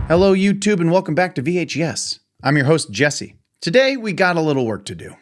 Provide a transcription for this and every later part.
Hello, YouTube, and welcome back to VHS. I'm your host, Jesse. Today, we got a little work to do.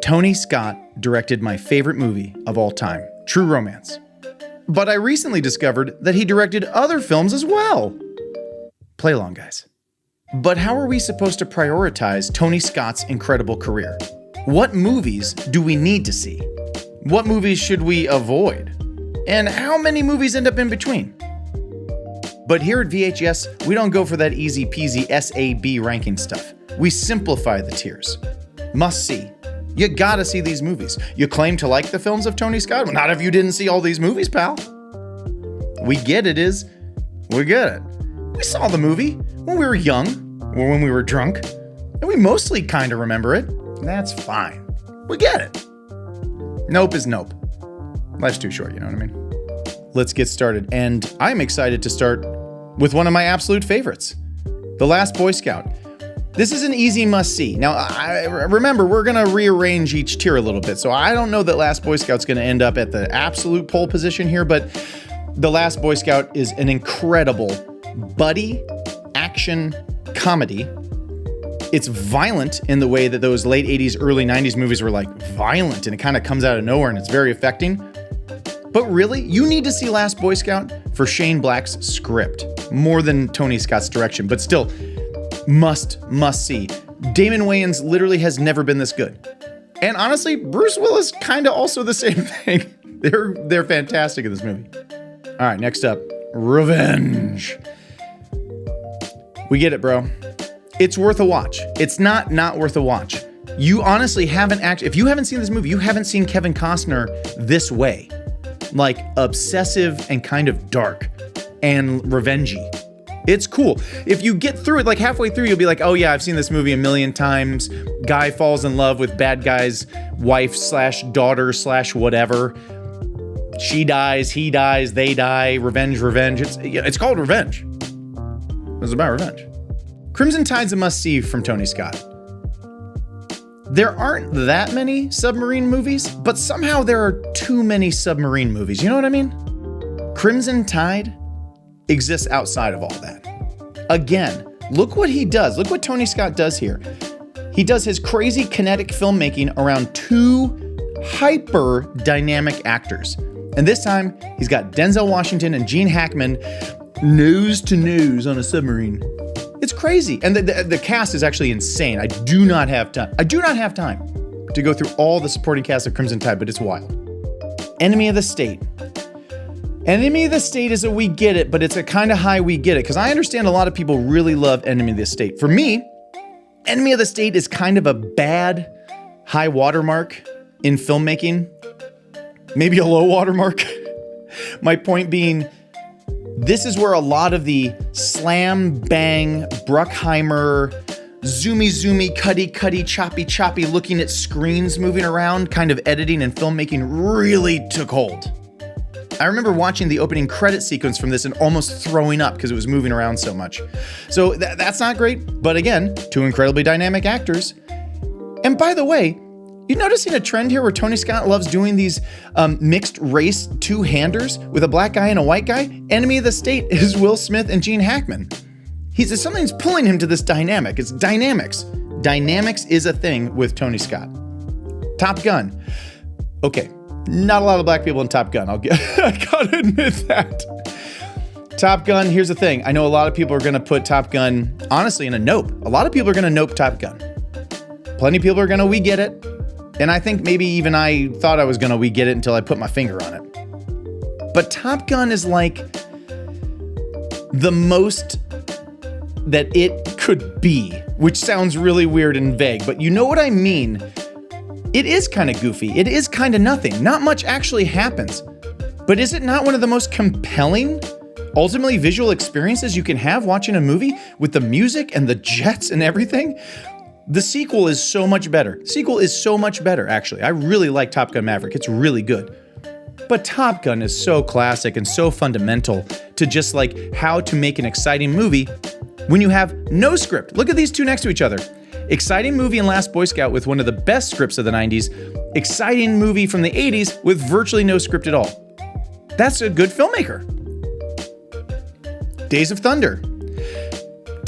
Tony Scott directed my favorite movie of all time, True Romance. But I recently discovered that he directed other films as well. Play along, guys. But how are we supposed to prioritize Tony Scott's incredible career? What movies do we need to see? What movies should we avoid? And how many movies end up in between? But here at VHS, we don't go for that easy peasy SAB ranking stuff. We simplify the tiers. Must see. You gotta see these movies. You claim to like the films of Tony Scott? Well, not if you didn't see all these movies, pal. We get it is, we get it. We saw the movie when we were young, or when we were drunk, and we mostly kinda remember it. That's fine. We get it. Nope is nope. Life's too short, you know what I mean? Let's get started, and I'm excited to start with one of my absolute favorites, The Last Boy Scout. This is an easy must-see. Now, remember, we're going to rearrange each tier a little bit, so I don't know that Last Boy Scout's going to end up at the absolute pole position here, but The Last Boy Scout is an incredible buddy action comedy. It's violent in the way that those late 80s, early 90s movies were like violent, and it kind of comes out of nowhere, and it's very affecting. But really, you need to see Last Boy Scout for Shane Black's script, more than Tony Scott's direction, but still, must see. Damon Wayans literally has never been this good. And honestly, Bruce Willis kind of also the same thing. They're fantastic in this movie. All right, next up, Revenge. We get it, bro. It's worth a watch. It's not worth a watch. You honestly haven't if you haven't seen this movie, you haven't seen Kevin Costner this way. Like obsessive and kind of dark and revengey. It's cool. If you get through it, like halfway through, you'll be like, oh yeah, I've seen this movie a million times. Guy falls in love with bad guy's wife / daughter / whatever. She dies, he dies, they die, revenge. It's called Revenge. It's about revenge. Crimson Tide's a must-see from Tony Scott. There aren't that many submarine movies, but somehow there are too many submarine movies. You know what I mean? Crimson Tide exists outside of all that. Again, look what he does. Look what Tony Scott does here. He does his crazy kinetic filmmaking around two hyper dynamic actors. And this time, he's got Denzel Washington and Gene Hackman nose to nose on a submarine. It's crazy. And the cast is actually insane. I do not have time to go through all the supporting cast of Crimson Tide, but it's wild. Enemy of the State. Enemy of the State is a we get it, but it's a kind of high we get it, because I understand a lot of people really love Enemy of the State. For me, Enemy of the State is kind of a bad high watermark in filmmaking. Maybe a low watermark. My point being, this is where a lot of the slam, bang, Bruckheimer, zoomy, cutty, choppy, looking at screens moving around, kind of editing and filmmaking really took hold. I remember watching the opening credit sequence from this and almost throwing up because it was moving around so much. So that's not great, but again, two incredibly dynamic actors. And by the way, you noticing a trend here where Tony Scott loves doing these mixed race two-handers with a black guy and a white guy? Enemy of the State is Will Smith and Gene Hackman. Something's pulling him to this dynamic. It's dynamics. Dynamics is a thing with Tony Scott. Top Gun. Okay, not a lot of black people in Top Gun. I gotta admit that. Top Gun, here's the thing. I know a lot of people are gonna put Top Gun, honestly, in a nope. A lot of people are gonna nope Top Gun. Plenty of people are gonna we get it. And I think maybe even I thought I was gonna we get it until I put my finger on it. But Top Gun is like the most that it could be, which sounds really weird and vague, but you know what I mean. It is kind of goofy. It is kind of nothing. Not much actually happens. But is it not one of the most compelling, ultimately visual experiences you can have watching a movie with the music and the jets and everything? The sequel is so much better. Actually. I really like Top Gun Maverick. It's really good. But Top Gun is so classic and so fundamental to just like how to make an exciting movie when you have no script. Look at these two next to each other. Exciting movie in Last Boy Scout with one of the best scripts of the 90s. Exciting movie from the 80s with virtually no script at all. That's a good filmmaker. Days of Thunder.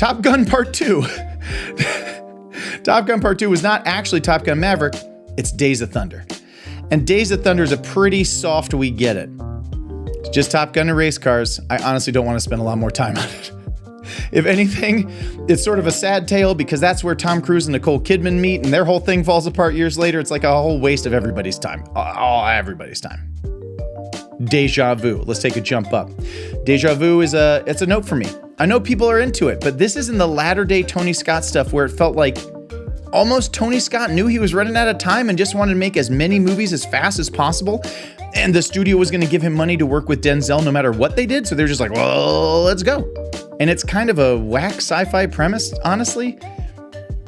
Top Gun Part 2. Top Gun Part 2 was not actually Top Gun Maverick, it's Days of Thunder. And Days of Thunder is a pretty soft we get it. It's just Top Gun and race cars. I honestly don't want to spend a lot more time on it. If anything, it's sort of a sad tale because that's where Tom Cruise and Nicole Kidman meet and their whole thing falls apart years later. It's like a whole waste of everybody's time. Everybody's time. Deja Vu. Let's take a jump up. Deja Vu it's a note for me. I know people are into it, but this isn't the latter day Tony Scott stuff where it felt like almost Tony Scott knew he was running out of time and just wanted to make as many movies as fast as possible. And the studio was going to give him money to work with Denzel no matter what they did. So they're just like, well, let's go. And it's kind of a whack sci-fi premise, honestly.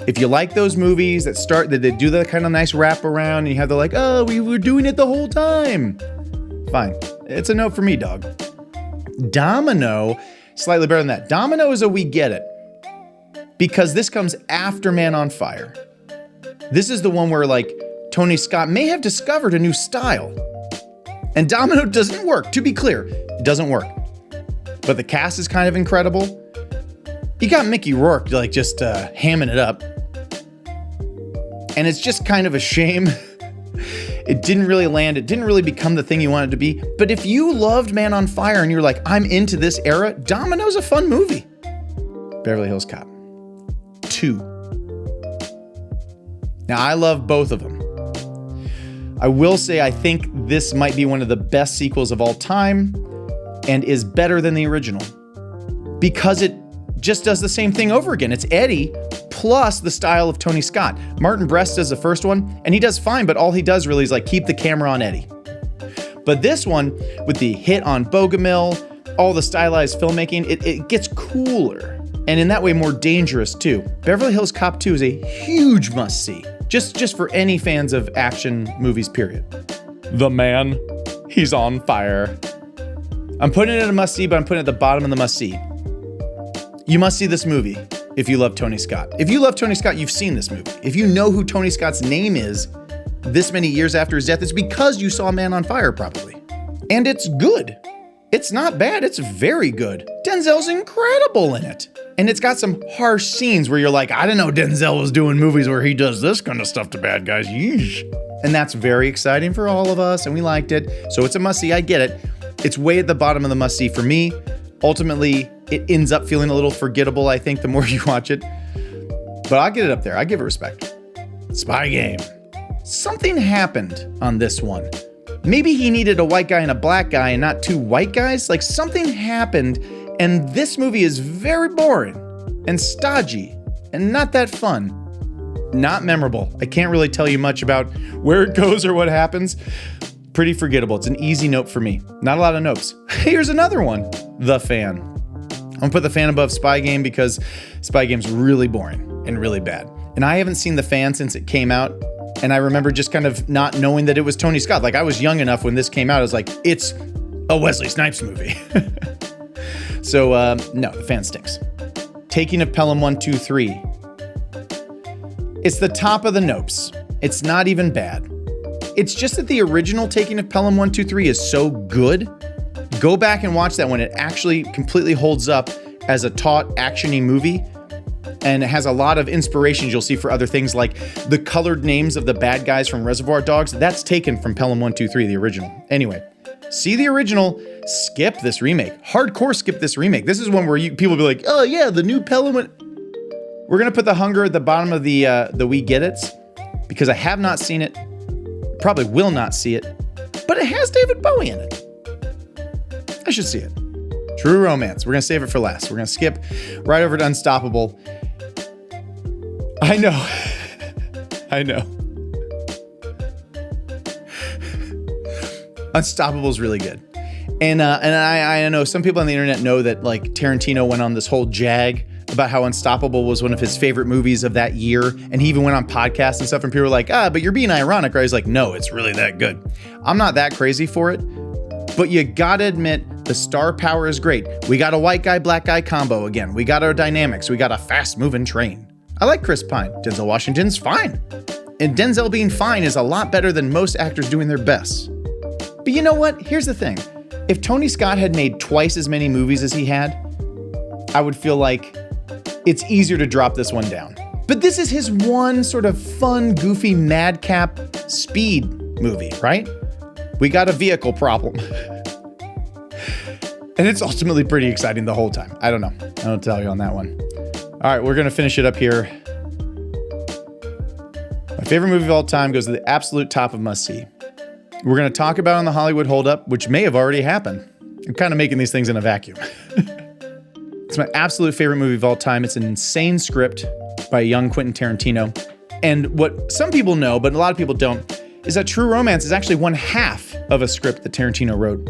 If you like those movies that they do that kind of nice wrap around and you have the like, oh, we were doing it the whole time. Fine. It's a note for me, dog. Domino, slightly better than that. Domino is a we get it. Because this comes after Man on Fire. This is the one where like Tony Scott may have discovered a new style. And Domino doesn't work, to be clear. It doesn't work. But the cast is kind of incredible. You got Mickey Rourke like just hamming it up. And it's just kind of a shame. It didn't really land. It didn't really become the thing you wanted it to be. But if you loved Man on Fire and you're like, I'm into this era, Domino's a fun movie. Beverly Hills Cop 2. Now, I love both of them. I will say I think this might be one of the best sequels of all time and is better than the original because it just does the same thing over again. It's Eddie plus the style of Tony Scott. Martin Brest does the first one and he does fine, but all he does really is like keep the camera on Eddie. But this one with the hit on Bogomil, all the stylized filmmaking, it gets cooler and in that way more dangerous too. Beverly Hills Cop 2 is a huge must-see. Just for any fans of action movies, period. The man, he's on fire. I'm putting it in a must-see, but I'm putting it at the bottom of the must-see. You must see this movie if you love Tony Scott. If you love Tony Scott, you've seen this movie. If you know who Tony Scott's name is this many years after his death, it's because you saw Man on Fire, probably. And it's good. It's not bad, it's very good. Denzel's incredible in it. And it's got some harsh scenes where you're like, I didn't know Denzel was doing movies where he does this kind of stuff to bad guys. Yeesh. And that's very exciting for all of us, and we liked it. So it's a must-see, I get it. It's way at the bottom of the must-see for me. Ultimately, it ends up feeling a little forgettable, I think, the more you watch it. But I'll get it up there. I give it respect. Spy Game. Something happened on this one. Maybe he needed a white guy and a black guy and not two white guys. Like something happened and this movie is very boring and stodgy and not that fun. Not memorable. I can't really tell you much about where it goes or what happens. Pretty forgettable. It's an easy note for me. Not a lot of notes. Here's another one. The Fan. I'm gonna put The Fan above Spy Game because Spy Game's really boring and really bad. And I haven't seen The Fan since it came out. And I remember just kind of not knowing that it was Tony Scott. Like I was young enough when this came out. I was like, it's a Wesley Snipes movie. So no, The Fan stinks. Taking of Pelham 1, 2, 3. It's the top of the nopes. It's not even bad. It's just that the original Taking of Pelham 1, 2, 3 is so good. Go back and watch that one. It actually completely holds up as a taut, action-y movie. And it has a lot of inspirations you'll see for other things like the colored names of the bad guys from Reservoir Dogs. That's taken from Pelham 1, 2, 3, the original. Anyway, see the original, skip this remake. Hardcore skip this remake. This is one where people be like, oh yeah, the new Pelham. We're going to put The Hunger at the bottom of the We Get It's because I have not seen it. Probably will not see it. But it has David Bowie in it. I should see it. True Romance. We're going to save it for last. We're going to skip right over to Unstoppable. I know. I know. Unstoppable is really good. And I know some people on the internet know that like Tarantino went on this whole jag about how Unstoppable was one of his favorite movies of that year. And he even went on podcasts and stuff and people were like, but you're being ironic, right? He's like, no, it's really that good. I'm not that crazy for it, but you gotta admit the star power is great. We got a white guy, black guy combo again. We got our dynamics. We got a fast moving train. I like Chris Pine. Denzel Washington's fine. And Denzel being fine is a lot better than most actors doing their best. But you know what? Here's the thing. If Tony Scott had made twice as many movies as he had, I would feel like it's easier to drop this one down. But this is his one sort of fun, goofy, madcap speed movie, right? We got a vehicle problem. And it's ultimately pretty exciting the whole time. I don't know. I don't tell you on that one. All right, we're going to finish it up here. My favorite movie of all time goes to the absolute top of must-see. We're going to talk about on the Hollywood Holdup, which may have already happened. I'm kind of making these things in a vacuum. It's my absolute favorite movie of all time. It's an insane script by a young Quentin Tarantino. And what some people know, but a lot of people don't, is that True Romance is actually one half of a script that Tarantino wrote.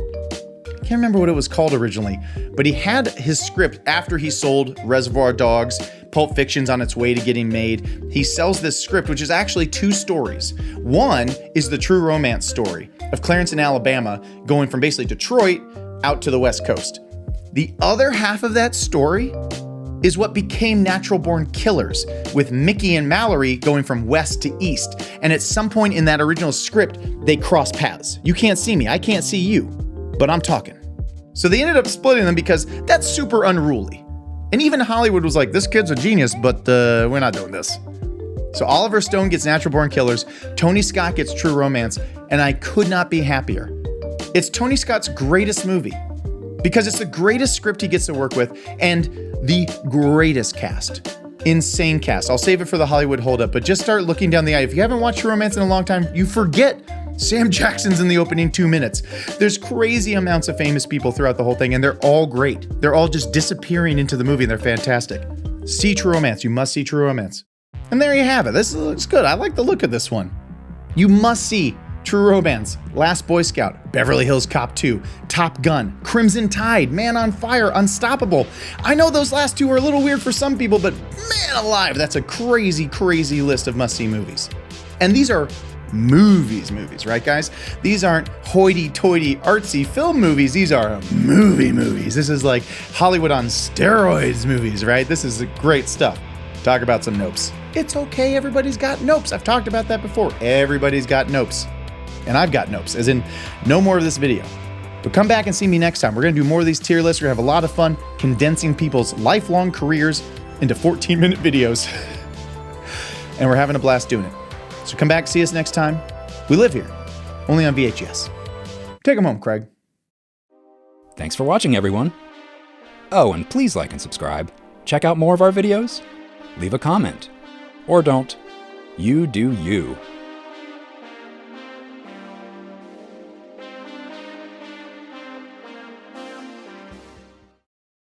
I can't remember what it was called originally, but he had his script after he sold Reservoir Dogs. Pulp Fiction's on its way to getting made. He sells this script, which is actually two stories. One is the True Romance story of Clarence in Alabama going from basically Detroit out to the West Coast. The other half of that story is what became Natural Born Killers, with Mickey and Mallory going from west to east. And at some point in that original script, they cross paths. You can't see me, I can't see you, but I'm talking. So they ended up splitting them because that's super unruly. And even Hollywood was like, this kid's a genius, but we're not doing this. So Oliver Stone gets Natural Born Killers, Tony Scott gets True Romance, and I could not be happier. It's Tony Scott's greatest movie because it's the greatest script he gets to work with and the greatest cast. Insane cast. I'll save it for the Hollywood Holdup, but just start looking down the eye. If you haven't watched True Romance in a long time, you forget Sam Jackson's in the opening 2 minutes. There's crazy amounts of famous people throughout the whole thing, and they're all great. They're all just disappearing into the movie, and they're fantastic. See True Romance. You must see True Romance. And there you have it. This looks good. I like the look of this one. You must see True Romance, Last Boy Scout, Beverly Hills Cop 2, Top Gun, Crimson Tide, Man on Fire, Unstoppable. I know those last two are a little weird for some people, but man alive, that's a crazy, crazy list of must-see movies. And these are movies, right, guys? These aren't hoity-toity, artsy film movies. These are movies. This is like Hollywood on steroids movies, right? This is great stuff. Talk about some nopes. It's okay, everybody's got nopes. I've talked about that before. Everybody's got nopes. And I've got nopes, as in no more of this video. But come back and see me next time. We're going to do more of these tier lists. We're going to have a lot of fun condensing people's lifelong careers into 14-minute videos. And we're having a blast doing it. So come back, see us next time. We live here, only on VHS. Take them home, Craig. Thanks for watching, everyone. Oh, and please like and subscribe. Check out more of our videos. Leave a comment. Or don't. You do you.